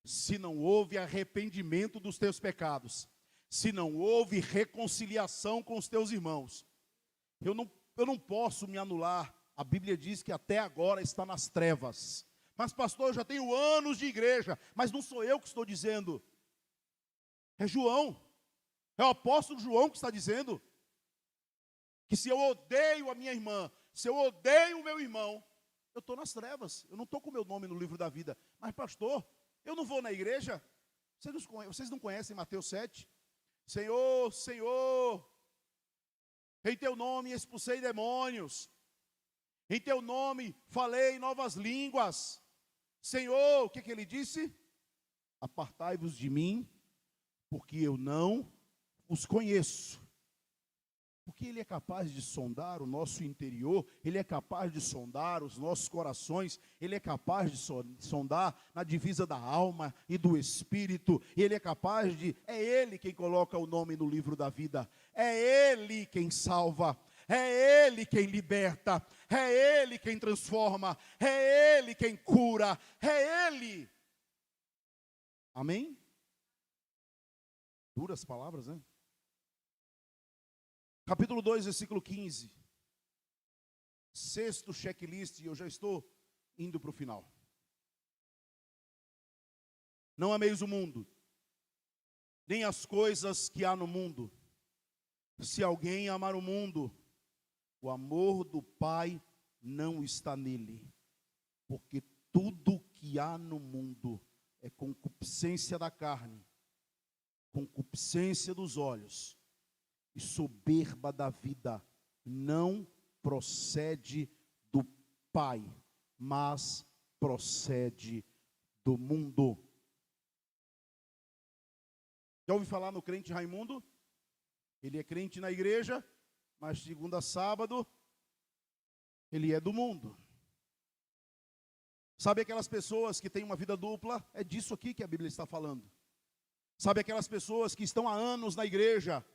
se não houve arrependimento dos teus pecados, se não houve reconciliação com os teus irmãos, eu não posso me anular. A Bíblia diz que até agora está nas trevas. Mas pastor, eu já tenho anos de igreja. Mas não sou eu que estou dizendo, é João, é o apóstolo João que está dizendo que se eu odeio a minha irmã, se eu odeio o meu irmão, eu estou nas trevas, eu não estou com o meu nome no livro da vida. Mas pastor, eu não vou na igreja? Vocês não conhecem Mateus 7? Senhor, Senhor, em teu nome expulsei demônios, em teu nome falei novas línguas. Senhor, o que ele disse? Apartai-vos de mim, porque eu não os conheço. Porque Ele é capaz de sondar o nosso interior, Ele é capaz de sondar os nossos corações, Ele é capaz de sondar na divisa da alma e do espírito, Ele é capaz de, é Ele quem coloca o nome no livro da vida, é Ele quem salva, é Ele quem liberta, é Ele quem transforma, é Ele quem cura, é Ele. Amém? Duras palavras, né? Capítulo 2, versículo 15. Sexto checklist, e eu já estou indo para o final. Não ameis o mundo, nem as coisas que há no mundo. Se alguém amar o mundo, o amor do Pai não está nele. Porque tudo que há no mundo é concupiscência da carne, concupiscência dos olhos e soberba da vida, não procede do Pai, mas procede do mundo. Já ouviu falar no crente Raimundo? Ele é crente na igreja, mas segunda a sábado, ele é do mundo. Sabe aquelas pessoas que têm uma vida dupla? É disso aqui que a Bíblia está falando. Sabe aquelas pessoas que estão há anos na igreja,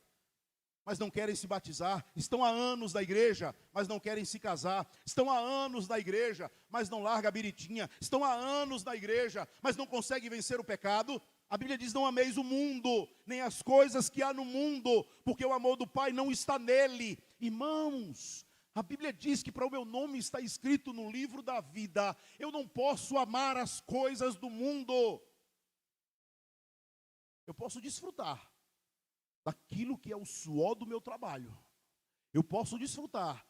mas não querem se batizar? Estão há anos na igreja, mas não querem se casar? Estão há anos na igreja, mas não larga a biritinha? Estão há anos na igreja, mas não conseguem vencer o pecado? A Bíblia diz: não ameis o mundo, nem as coisas que há no mundo, porque o amor do Pai não está nele. Irmãos, a Bíblia diz que para o meu nome está escrito no livro da vida. Eu não posso amar as coisas do mundo. Eu posso desfrutar daquilo que é o suor do meu trabalho. Eu posso desfrutar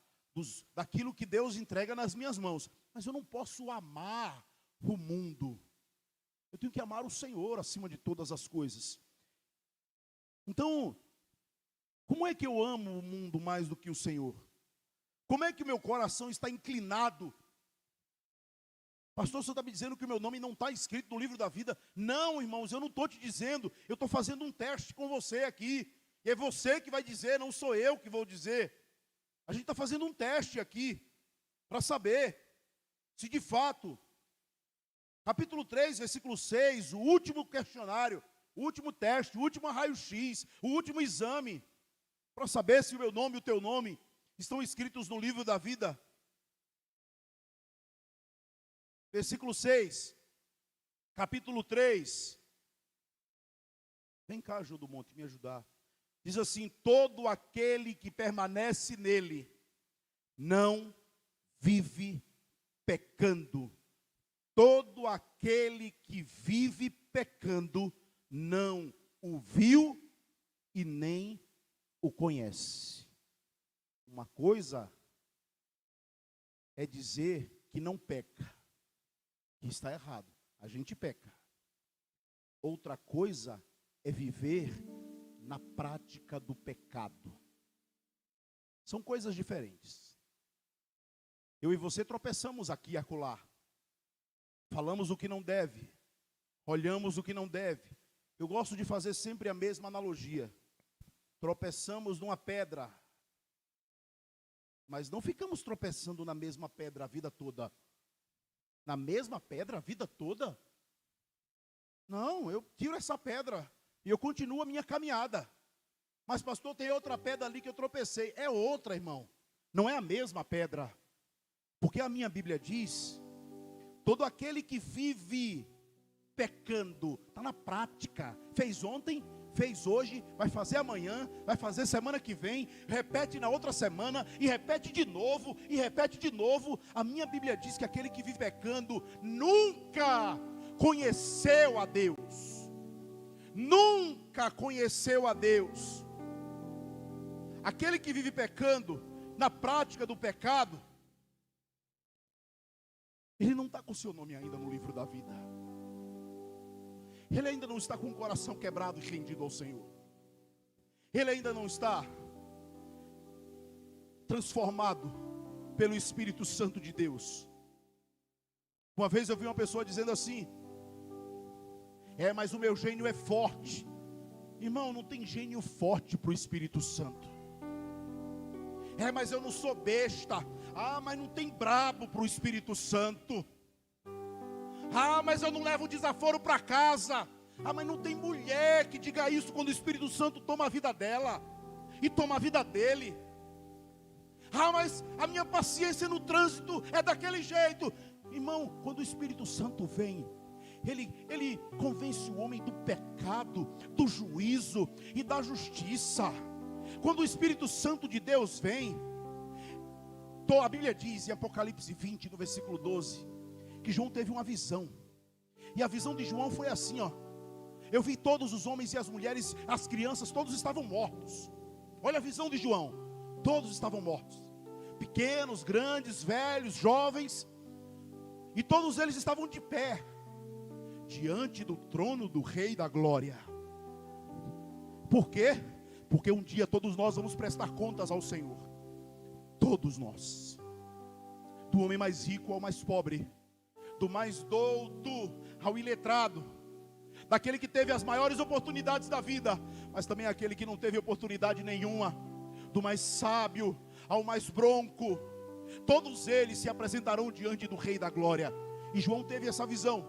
daquilo que Deus entrega nas minhas mãos. Mas eu não posso amar o mundo. Eu tenho que amar o Senhor acima de todas as coisas. Então, como é que eu amo o mundo mais do que o Senhor? Como é que o meu coração está inclinado? Pastor, você está me dizendo que o meu nome não está escrito no livro da vida? Não, irmãos, eu não estou te dizendo. Eu estou fazendo um teste com você aqui. E é você que vai dizer, não sou eu que vou dizer. A gente está fazendo um teste aqui, para saber se de fato, capítulo 3, versículo 6, o último questionário, o último teste, o último raio-x, o último exame, para saber se o meu nome e o teu nome estão escritos no livro da vida. Versículo 6, capítulo 3. Vem cá, Jô do Monte, me ajudar. Diz assim: todo aquele que permanece nele não vive pecando. Todo aquele que vive pecando não o viu e nem o conhece. Uma coisa é dizer que não peca, que está errado. A gente peca. Outra coisa é viver na prática do pecado. São coisas diferentes. Eu e você tropeçamos aqui e acolá. Falamos o que não deve. Olhamos o que não deve. Eu gosto de fazer sempre a mesma analogia. Tropeçamos numa pedra, mas não ficamos tropeçando na mesma pedra a vida toda. Na mesma pedra a vida toda? Não, eu tiro essa pedra e eu continuo a minha caminhada. Mas pastor, tem outra pedra ali que eu tropecei. É outra, irmão. Não é a mesma pedra. Porque a minha Bíblia diz: todo aquele que vive pecando, está na prática. Fez ontem, fez hoje, vai fazer amanhã, vai fazer semana que vem, repete na outra semana, e repete de novo, e repete de novo. A minha Bíblia diz que aquele que vive pecando nunca conheceu a Deus. Nunca conheceu a Deus. Aquele que vive pecando, na prática do pecado, ele não está com o seu nome ainda no livro da vida. Ele ainda não está com o coração quebrado e rendido ao Senhor. Ele ainda não está transformado pelo Espírito Santo de Deus. Uma vez eu vi uma pessoa dizendo assim: mas o meu gênio é forte. Irmão, não tem gênio forte para o Espírito Santo. Mas eu não sou besta. Mas não tem brabo para o Espírito Santo. Mas eu não levo desaforo para casa. Mas não tem mulher que diga isso quando o Espírito Santo toma a vida dela e toma a vida dele. Mas a minha paciência no trânsito é daquele jeito. Irmão, quando o Espírito Santo vem, ele convence o homem do pecado, do juízo e da justiça. Quando o Espírito Santo de Deus vem, a Bíblia diz em Apocalipse 20, no versículo 12, que João teve uma visão. E a visão de João foi assim, ó. Eu vi todos os homens e as mulheres, as crianças, todos estavam mortos. Olha a visão de João. Todos estavam mortos. Pequenos, grandes, velhos, jovens. E todos eles estavam de pé diante do trono do Rei da Glória. Por quê? Porque um dia todos nós vamos prestar contas ao Senhor. Todos nós. Do homem mais rico ao mais pobre, do mais douto ao iletrado, daquele que teve as maiores oportunidades da vida, mas também aquele que não teve oportunidade nenhuma, do mais sábio ao mais bronco. Todos eles se apresentarão diante do Rei da Glória. E João teve essa visão.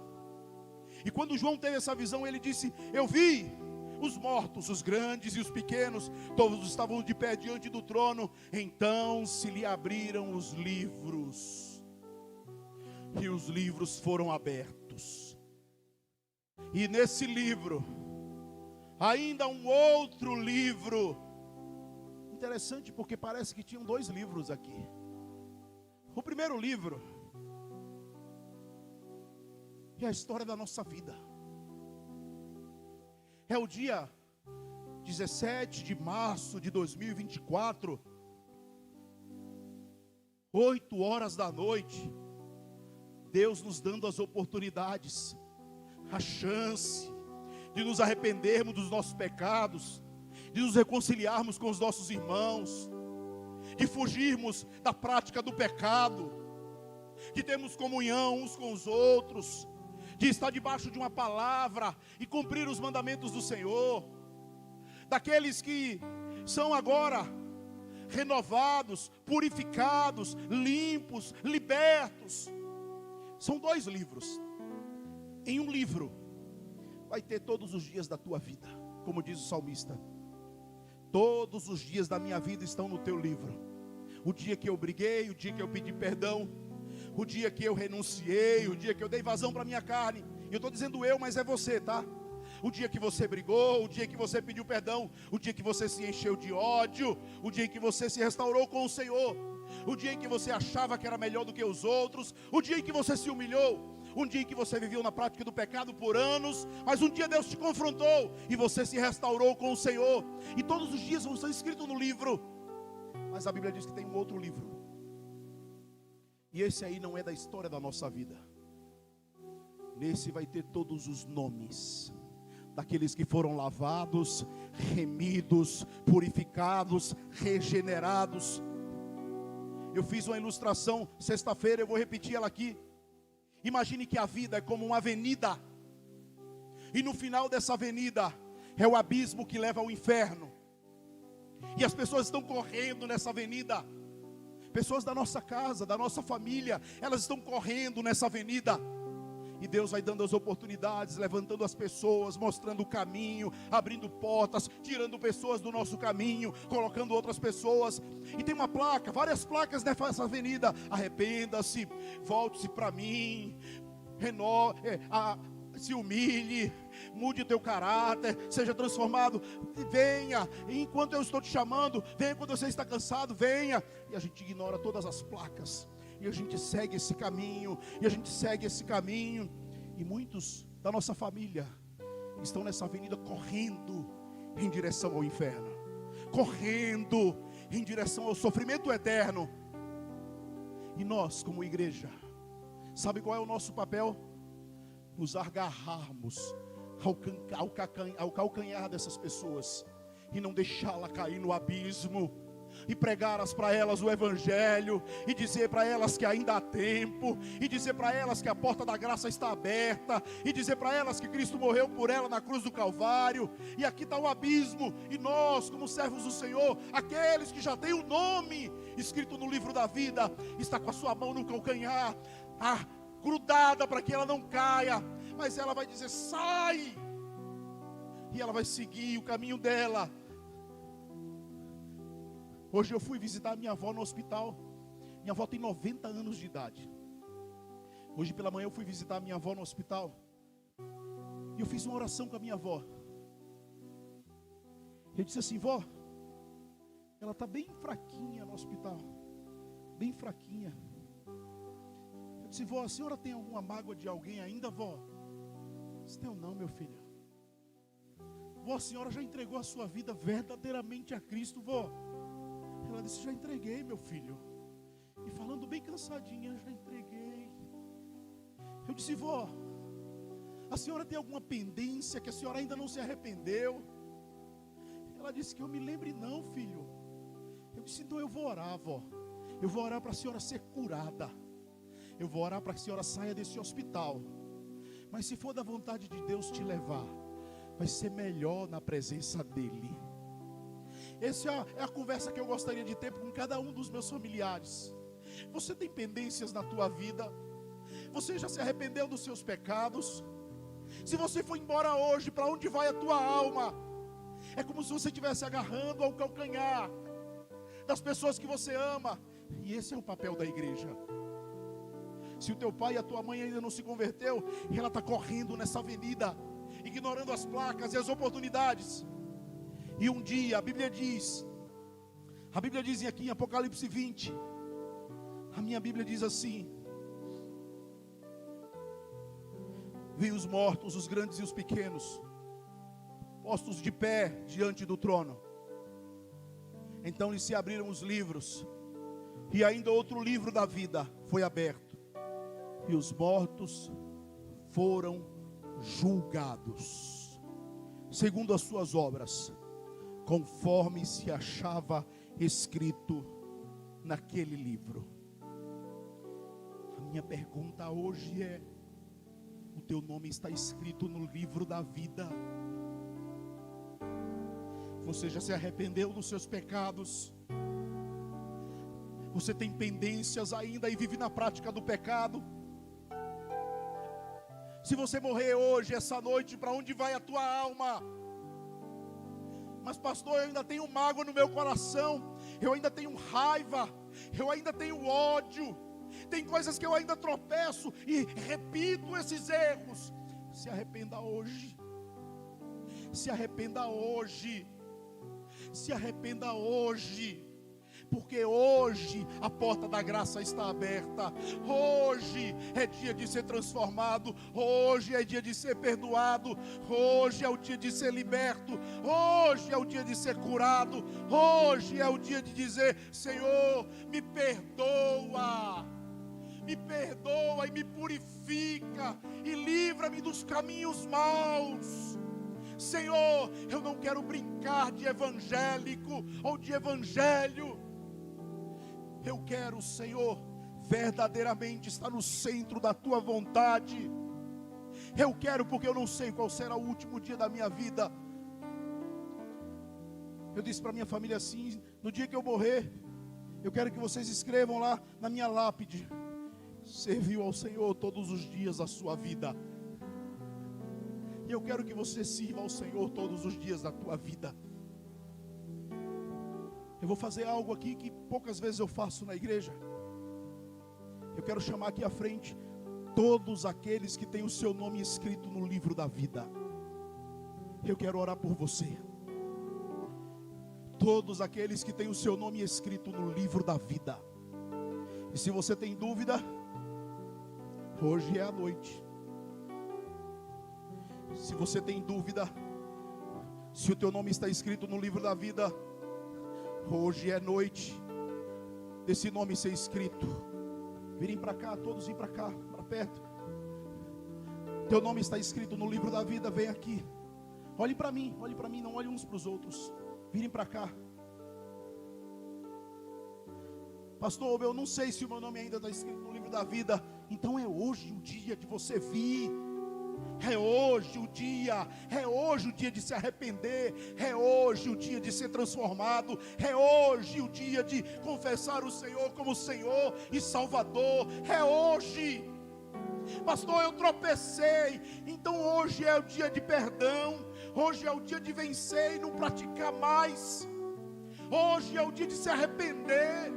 E quando João teve essa visão, ele disse: eu vi os mortos, os grandes e os pequenos, todos estavam de pé diante do trono. Então se lhe abriram os livros, e os livros foram abertos. E nesse livro, ainda um outro livro. Interessante, porque parece que tinham dois livros aqui. O primeiro livro é a história da nossa vida. É o dia 17 de março de 2024, 8 horas da noite, Deus nos dando as oportunidades, a chance de nos arrependermos dos nossos pecados, de nos reconciliarmos com os nossos irmãos, de fugirmos da prática do pecado, de termos comunhão uns com os outros, de estar debaixo de uma palavra e cumprir os mandamentos do Senhor, daqueles que são agora renovados, purificados, limpos, libertos. São dois livros. Em um livro vai ter todos os dias da tua vida, como diz o salmista: todos os dias da minha vida estão no teu livro. O dia que eu briguei, o dia que eu pedi perdão, o dia que eu renunciei, o dia que eu dei vazão para a minha carne. E eu estou dizendo eu, mas é você, tá? O dia que você brigou, o dia que você pediu perdão, o dia que você se encheu de ódio, o dia que você se restaurou com o Senhor, o dia em que você achava que era melhor do que os outros, o dia em que você se humilhou, um dia em que você viveu na prática do pecado por anos, mas um dia Deus te confrontou e você se restaurou com o Senhor. E todos os dias vão estar escritos no livro. Mas a Bíblia diz que tem um outro livro, e esse aí não é da história da nossa vida. Nesse vai ter todos os nomes daqueles que foram lavados, remidos, purificados, regenerados. Eu fiz uma ilustração sexta-feira, eu vou repetir ela aqui. Imagine que a vida é como uma avenida, e no final dessa avenida é o abismo que leva ao inferno. E as pessoas estão correndo nessa avenida. Pessoas da nossa casa, da nossa família, elas estão correndo nessa avenida. E Deus vai dando as oportunidades, levantando as pessoas, mostrando o caminho, abrindo portas, tirando pessoas do nosso caminho, colocando outras pessoas. E tem uma placa, várias placas nessa avenida: arrependa-se, volte-se para mim, se humilhe, mude o teu caráter, seja transformado, venha, enquanto eu estou te chamando, venha quando você está cansado, venha. E a gente ignora todas as placas, e a gente segue esse caminho, e muitos da nossa família estão nessa avenida correndo em direção ao inferno, correndo em direção ao sofrimento eterno. E nós, como igreja, sabe qual é o nosso papel? Nos agarrarmos ao calcanhar dessas pessoas e não deixá-la cair no abismo, e pregar para elas o Evangelho, e dizer para elas que ainda há tempo, e dizer para elas que a porta da graça está aberta, e dizer para elas que Cristo morreu por ela na cruz do Calvário. E aqui está o abismo, e nós, como servos do Senhor, aqueles que já têm o nome escrito no livro da vida, está com a sua mão no calcanhar, grudada para que ela não caia, mas ela vai dizer: sai, e ela vai seguir o caminho dela. Hoje eu fui visitar minha avó no hospital. Minha avó tem 90 anos de idade. Hoje pela manhã eu fui visitar minha avó no hospital, e eu fiz uma oração com a minha avó. Eu disse assim: vó, ela está bem fraquinha no hospital, bem fraquinha. Eu disse: vó, a senhora tem alguma mágoa de alguém ainda, vó? disse: não, não, meu filho. Vó, a senhora já entregou a sua vida verdadeiramente a Cristo, vó? Ela disse: já entreguei, meu filho. E falando bem cansadinha: já entreguei. Eu disse: vó, a senhora tem alguma pendência que a senhora ainda não se arrependeu? Ela disse: que eu me lembre não, filho. Eu disse: então eu vou orar, vó. Eu vou orar para a senhora ser curada. Eu vou orar para que a senhora saia desse hospital. Mas se for da vontade de Deus te levar, vai ser melhor na presença dEle. Essa é a conversa que eu gostaria de ter com cada um dos meus familiares. Você tem pendências na tua vida? Você já se arrependeu dos seus pecados? Se você for embora hoje, para onde vai a tua alma? É como se você estivesse agarrando ao calcanhar das pessoas que você ama. E esse é o papel da igreja. Se o teu pai e a tua mãe ainda não se converteu, e ela está correndo nessa avenida, ignorando as placas e as oportunidades. E um dia a Bíblia diz aqui em Apocalipse 20, a minha Bíblia diz assim: vi os mortos, os grandes e os pequenos, postos de pé diante do trono. Então lhes se abriram os livros, e ainda outro livro da vida foi aberto, e os mortos foram julgados segundo as suas obras, conforme se achava escrito naquele livro. A minha pergunta hoje é: o teu nome está escrito no livro da vida? Você já se arrependeu dos seus pecados? Você tem pendências ainda e vive na prática do pecado? Se você morrer hoje, essa noite, para onde vai a tua alma? Mas pastor, eu ainda tenho mágoa no meu coração, eu ainda tenho raiva, eu ainda tenho ódio, tem coisas que eu ainda tropeço e repito esses erros. Se arrependa hoje. Se arrependa hoje. Se arrependa hoje. Porque hoje a porta da graça está aberta. Hoje é dia de ser transformado. Hoje é dia de ser perdoado. Hoje é o dia de ser liberto. Hoje é o dia de ser curado. Hoje é o dia de dizer: Senhor, me perdoa. Me perdoa e me purifica e livra-me dos caminhos maus. Senhor, eu não quero brincar de evangélico ou de evangelho. Eu quero, Senhor, verdadeiramente estar no centro da tua vontade. Eu quero, porque eu não sei qual será o último dia da minha vida. Eu disse para minha família assim: no dia que eu morrer, eu quero que vocês escrevam lá na minha lápide: serviu ao Senhor todos os dias da sua vida. E eu quero que você sirva ao Senhor todos os dias da tua vida. Eu vou fazer algo aqui que poucas vezes eu faço na igreja. Eu quero chamar aqui à frente todos aqueles que têm o seu nome escrito no livro da vida. Eu quero orar por você. Todos aqueles que têm o seu nome escrito no livro da vida. E se você tem dúvida, hoje é a noite. Se você tem dúvida se o teu nome está escrito no livro da vida, hoje é noite desse nome ser escrito. Virem para cá, todos vêm para cá, para perto. Teu nome está escrito no livro da vida, vem aqui. Olhe para mim, não olhem uns para os outros. Virem para cá. Pastor, eu não sei se o meu nome ainda está escrito no livro da vida. Então é hoje o dia de você vir. É hoje o dia de se arrepender, é hoje o dia de ser transformado, é hoje o dia de confessar o Senhor como Senhor e Salvador, é hoje. Pastor, eu tropecei, então hoje é o dia de perdão, hoje é o dia de vencer e não praticar mais, hoje é o dia de se arrepender,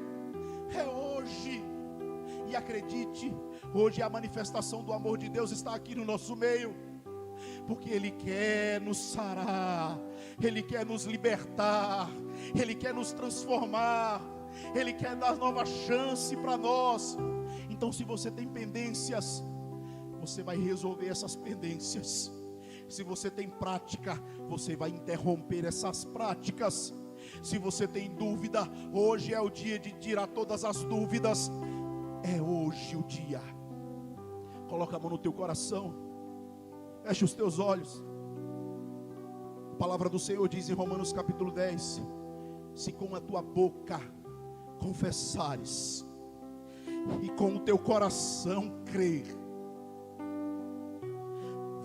é hoje. E acredite, hoje a manifestação do amor de Deus está aqui no nosso meio, porque Ele quer nos sarar, Ele quer nos libertar, Ele quer nos transformar, Ele quer dar nova chance para nós. Então, se você tem pendências, você vai resolver essas pendências. Se você tem prática, você vai interromper essas práticas. Se você tem dúvida, hoje é o dia de tirar todas as dúvidas. É hoje o dia. Coloca a mão no teu coração, fecha os teus olhos. A palavra do Senhor diz em Romanos capítulo 10: se com a tua boca confessares e com o teu coração crer,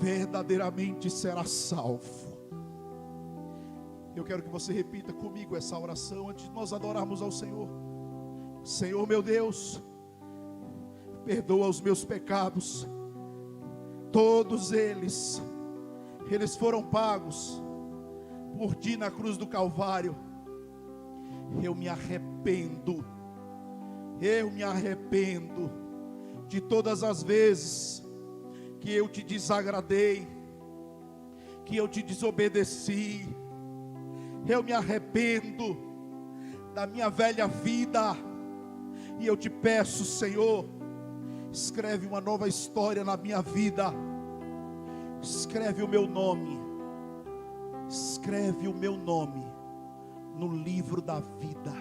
verdadeiramente serás salvo. Eu quero que você repita comigo essa oração antes de nós adorarmos ao Senhor. Senhor meu Deus, perdoa os meus pecados. Todos eles foram pagos por ti na cruz do Calvário. Eu me arrependo de todas as vezes que eu te desagradei, que eu te desobedeci. Eu me arrependo da minha velha vida, e eu te peço, Senhor, escreve uma nova história na minha vida. Escreve o meu nome no livro da vida.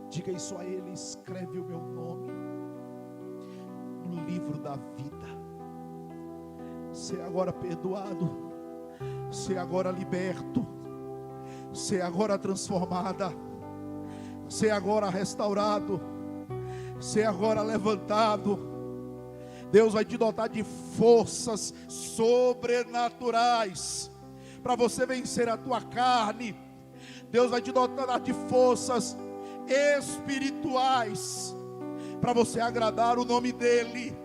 Diga isso a Ele: escreve o meu nome no livro da vida. Ser agora perdoado, ser agora liberto, ser agora transformada, ser agora restaurado, ser agora levantado. Deus vai te dotar de forças sobrenaturais para você vencer a tua carne. Deus vai te dotar de forças espirituais para você agradar o nome dEle.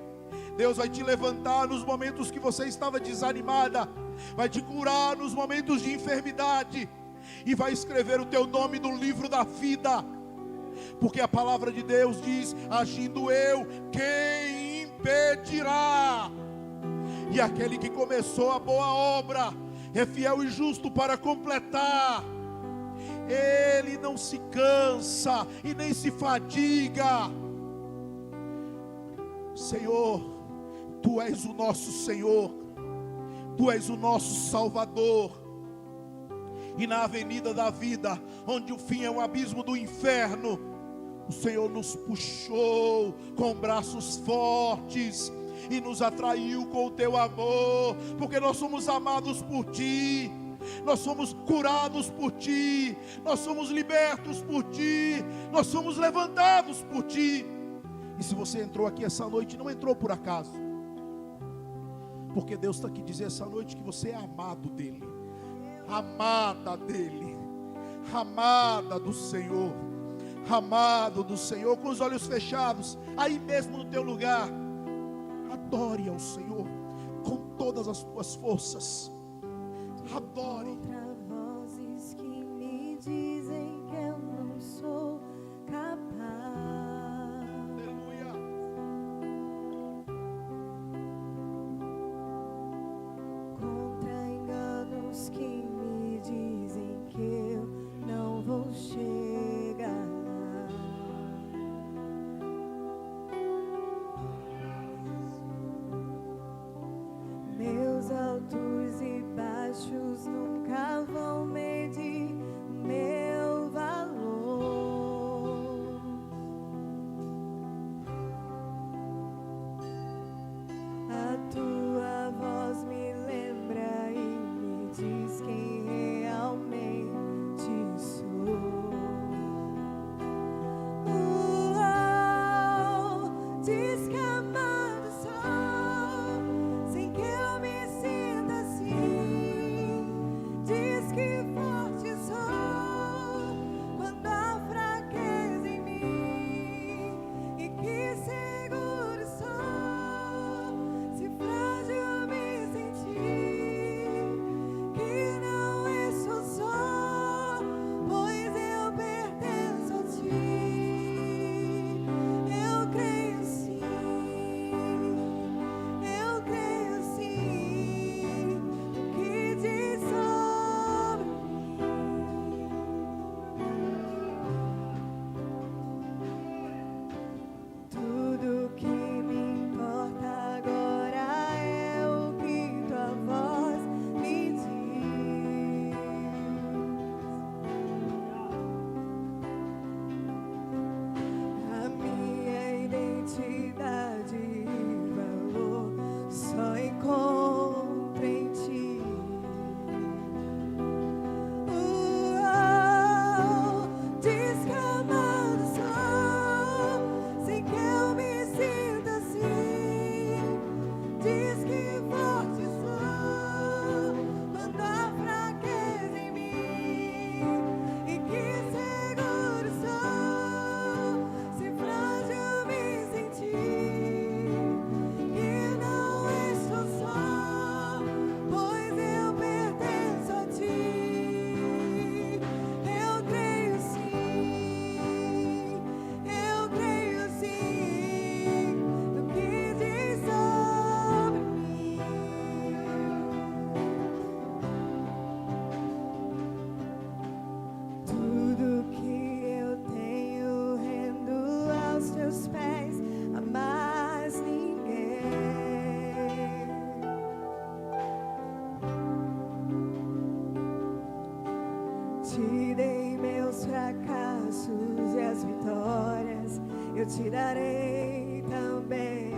Deus vai te levantar nos momentos que você estava desanimada, vai te curar nos momentos de enfermidade, e vai escrever o teu nome no livro da vida. Porque a palavra de Deus diz: agindo eu, quem impedirá? E aquele que começou a boa obra é fiel e justo para completar. Ele não se cansa e nem se fadiga. Senhor, Tu és o nosso Senhor, Tu és o nosso Salvador. E na avenida da vida, onde o fim é o abismo do inferno, o Senhor nos puxou com braços fortes e nos atraiu com o Teu amor, porque nós somos amados por Ti, nós somos curados por Ti, nós somos libertos por Ti, nós somos levantados por Ti. E se você entrou aqui essa noite, não entrou por acaso, porque Deus está aqui dizer essa noite que você é amado dEle, amada dEle, amada do Senhor, amado do Senhor. Com os olhos fechados, aí mesmo no teu lugar, adore ao Senhor com todas as tuas forças. Adore. Contra vozes que me dizem que eu não sou capaz. Aleluia. Contra enganos que me dizem que eu não vou chegar. Meus altos e baixos nunca vão medir meu eu te darei também.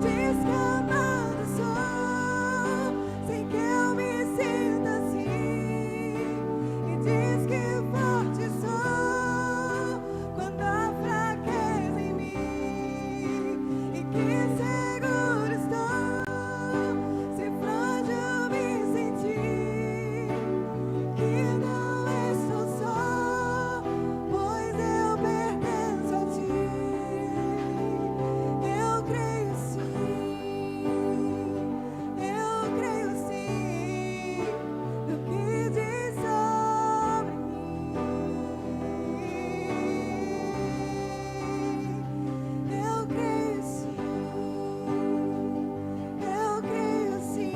Descamado sou, sem que eu me sinta assim. E diz que forte sou quando há fraqueza em mim. E que seguro estou se frágil me sentir. Que não estou só, pois eu pertenço a ti. Eu creio sim no que diz sobre mim. Eu creio sim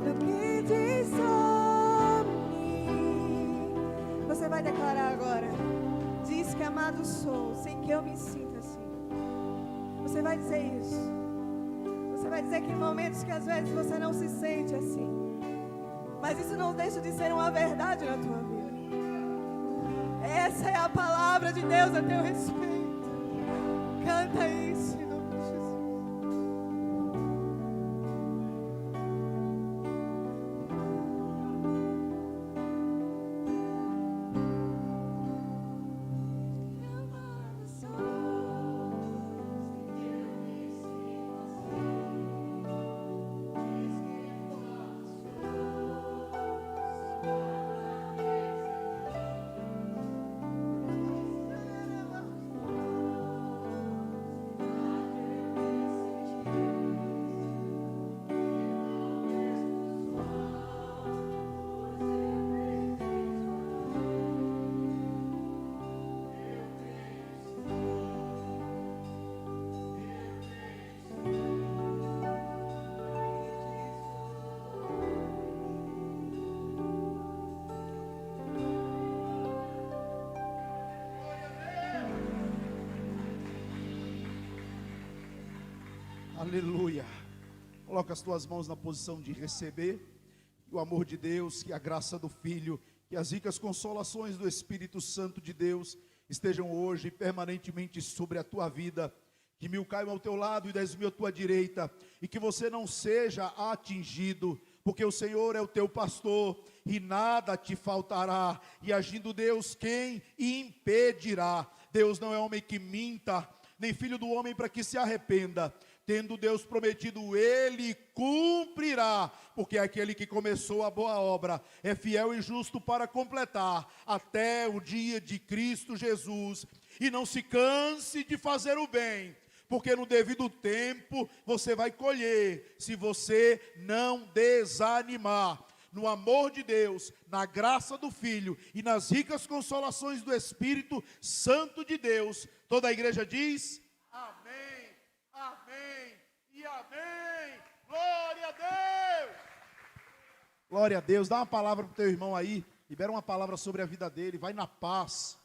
no que diz sobre mim. Você vai declarar agora: diz que amado sou, sem que eu me sinta assim. Você vai dizer isso. Você vai dizer que em momentos que às vezes você não se sente assim, mas isso não deixa de ser uma verdade na tua vida. Essa é a palavra de Deus a teu respeito. Canta isso em nome de Jesus. Aleluia. Coloca as tuas mãos na posição de receber. Que o amor de Deus, que a graça do Filho, que as ricas consolações do Espírito Santo de Deus estejam hoje permanentemente sobre a tua vida. Que 1000 caiam ao teu lado e 10.000 à tua direita. E que você não seja atingido, porque o Senhor é o teu pastor e nada te faltará. E agindo Deus, quem impedirá? Deus não é homem que minta, nem filho do homem para que se arrependa. Tendo Deus prometido, Ele cumprirá, porque aquele que começou a boa obra é fiel e justo para completar até o dia de Cristo Jesus. E não se canse de fazer o bem, porque no devido tempo você vai colher, se você não desanimar. No amor de Deus, na graça do Filho e nas ricas consolações do Espírito Santo de Deus, toda a igreja diz: amém, amém e amém. Glória a Deus. Glória a Deus. Dá uma palavra para o teu irmão aí, libera uma palavra sobre a vida dele, vai na paz.